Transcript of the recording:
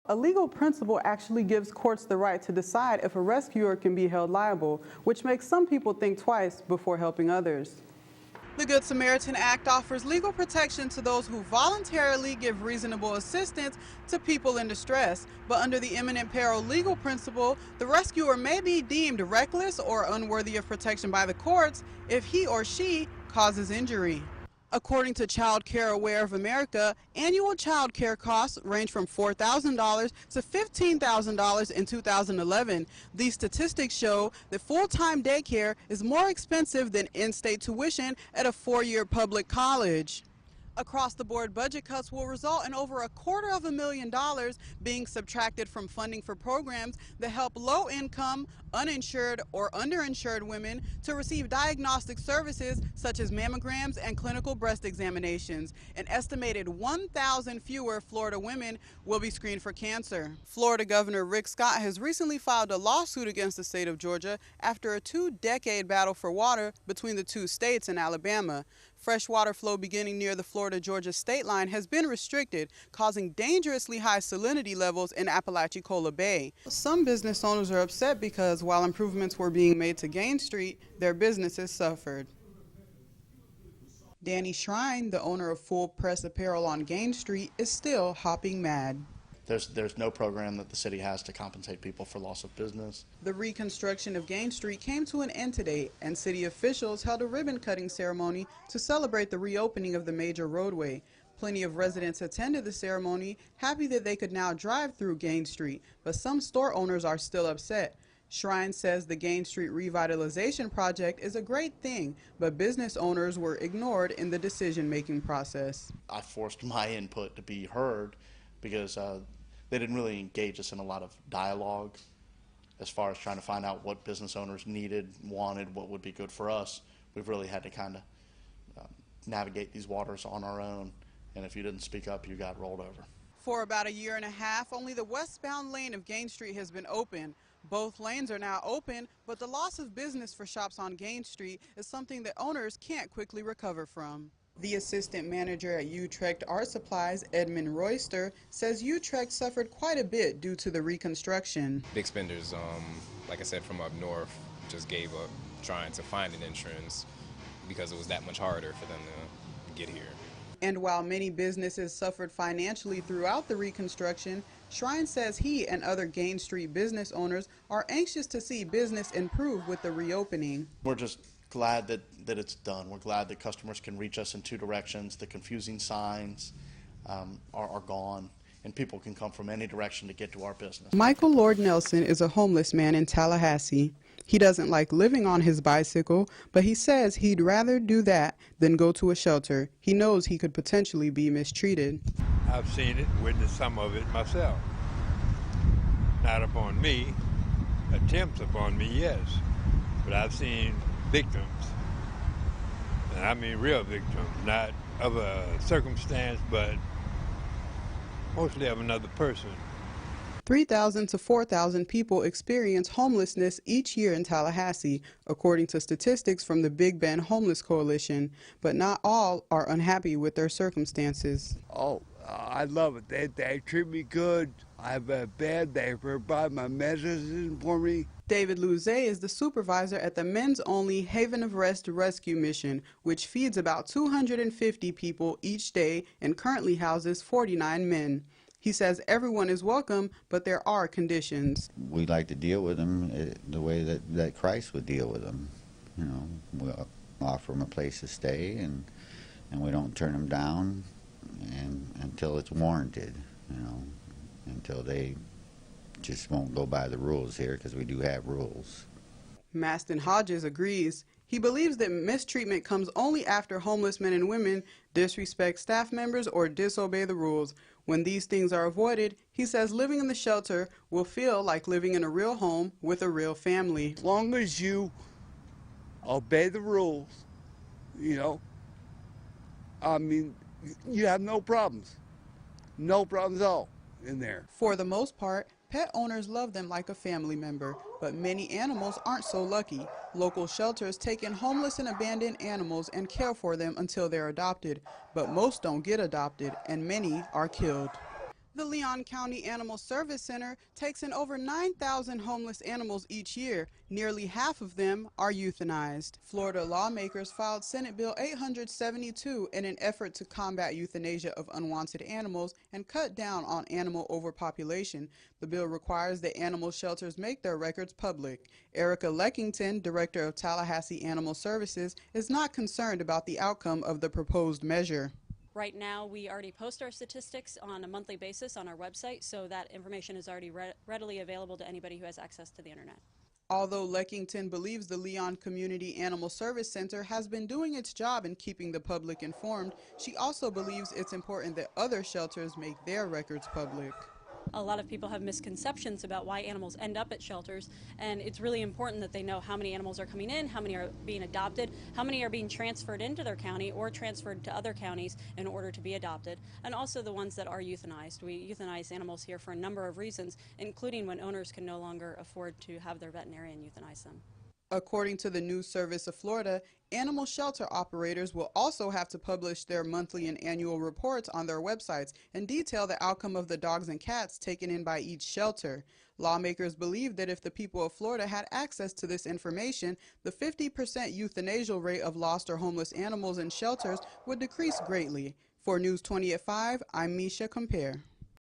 A legal principle actually gives courts the right to decide if a rescuer can be held liable, which makes some people think twice before helping others. The Good Samaritan Act offers legal protection to those who voluntarily give reasonable assistance to people in distress. But under the imminent peril legal principle, the rescuer may be deemed reckless or unworthy of protection by the courts if he or she causes injury. According to Child Care Aware of America, annual child care costs range from $4,000 to $15,000 in 2011. These statistics show that full-time daycare is more expensive than in-state tuition at a four-year public college. Across-the-board budget cuts will result in over $250,000 being subtracted from funding for programs that help low-income, uninsured, or underinsured women to receive diagnostic services such as mammograms and clinical breast examinations. An estimated 1,000 fewer Florida women will be screened for cancer. Florida Governor Rick Scott has recently filed a lawsuit against the state of Georgia after a two-decade battle for water between the two states and Alabama. Fresh water flow beginning near the Florida-Georgia state line has been restricted, causing dangerously high salinity levels in Apalachicola Bay. Some business owners are upset because while improvements were being made to Gain Street, their businesses suffered. Danny Shrine, the owner of Full Press Apparel on Gain Street, is still hopping mad. There's no program that the city has to compensate people for loss of business. The reconstruction of Gain Street came to an end today, and city officials held a ribbon-cutting ceremony to celebrate the reopening of the major roadway. Plenty of residents attended the ceremony, happy that they could now drive through Gain Street, but some store owners are still upset. Shrine says the Gain Street revitalization project is a great thing, but business owners were ignored in the decision-making process. I forced my input to be heard because they didn't really engage us in a lot of dialogue as far as trying to find out what business owners needed, wanted, what would be good for us. We've really had to kind of navigate these waters on our own, and if you didn't speak up, you got rolled over. For about a year and a half, only the westbound lane of Gain Street has been open. Both lanes are now open, but the loss of business for shops on Gain Street is something that owners can't quickly recover from. The assistant manager at Utrecht Art Supplies, Edmund Royster, says Utrecht suffered quite a bit due to the reconstruction. Big spenders, like I said, from up north, just gave up trying to find an insurance because it was that much harder for them to get here. And while many businesses suffered financially throughout the reconstruction, Shrine says he and other Gain Street business owners are anxious to see business improve with the reopening. We're just glad that it's done. We're glad that customers can reach us in two directions. The confusing signs are gone, and people can come from any direction to get to our business. Michael Lord Nelson is a homeless man in Tallahassee. He doesn't like living on his bicycle, but he says he'd rather do that than go to a shelter. He knows he could potentially be mistreated. I've seen it, witnessed some of it myself. Not upon me, attempts upon me, yes, but I've seen victims, and I mean real victims, not of a circumstance, but mostly of another person. 3,000 to 4,000 people experience homelessness each year in Tallahassee, according to statistics from the Big Bend Homeless Coalition, but not all are unhappy with their circumstances. Oh, I love it. They treat me good. I have a bed. They provide my medicine for me. David Luze is the supervisor at the men's-only Haven of Rest Rescue Mission, which feeds about 250 people each day and currently houses 49 men. He says everyone is welcome, but there are conditions. We like to deal with them the way that Christ would deal with them. You know, we offer them a place to stay, and we don't turn them down until it's warranted, you know, until they just won't go by the rules here, because we do have rules. Maston Hodges agrees. He believes that mistreatment comes only after homeless men and women disrespect staff members or disobey the rules. When these things are avoided, he says living in the shelter will feel like living in a real home with a real family. As long as you obey the rules, you know, I mean, you have no problems. No problems at all in there. For the most part, pet owners love them like a family member, but many animals aren't so lucky. Local shelters take in homeless and abandoned animals and care for them until they're adopted, but most don't get adopted, and many are killed. The Leon County Animal Service Center takes in over 9,000 homeless animals each year. Nearly half of them are euthanized. Florida lawmakers filed Senate Bill 872 in an effort to combat euthanasia of unwanted animals and cut down on animal overpopulation. The bill requires that animal shelters make their records public. Erica Leckington, director of Tallahassee Animal Services, is not concerned about the outcome of the proposed measure. Right now, we already post our statistics on a monthly basis on our website, so that information is already readily available to anybody who has access to the internet. Although Leckington believes the Leon Community Animal Service Center has been doing its job in keeping the public informed, she also believes it's important that other shelters make their records public. A lot of people have misconceptions about why animals end up at shelters, and it's really important that they know how many animals are coming in, how many are being adopted, how many are being transferred into their county or transferred to other counties in order to be adopted, and also the ones that are euthanized. We euthanize animals here for a number of reasons, including when owners can no longer afford to have their veterinarian euthanize them. According to the News Service of Florida, animal shelter operators will also have to publish their monthly and annual reports on their websites and detail the outcome of the dogs and cats taken in by each shelter. Lawmakers believe that if the people of Florida had access to this information, the 50% euthanasia rate of lost or homeless animals in shelters would decrease greatly. For News 20 at 5, I'm Mhisha Compere.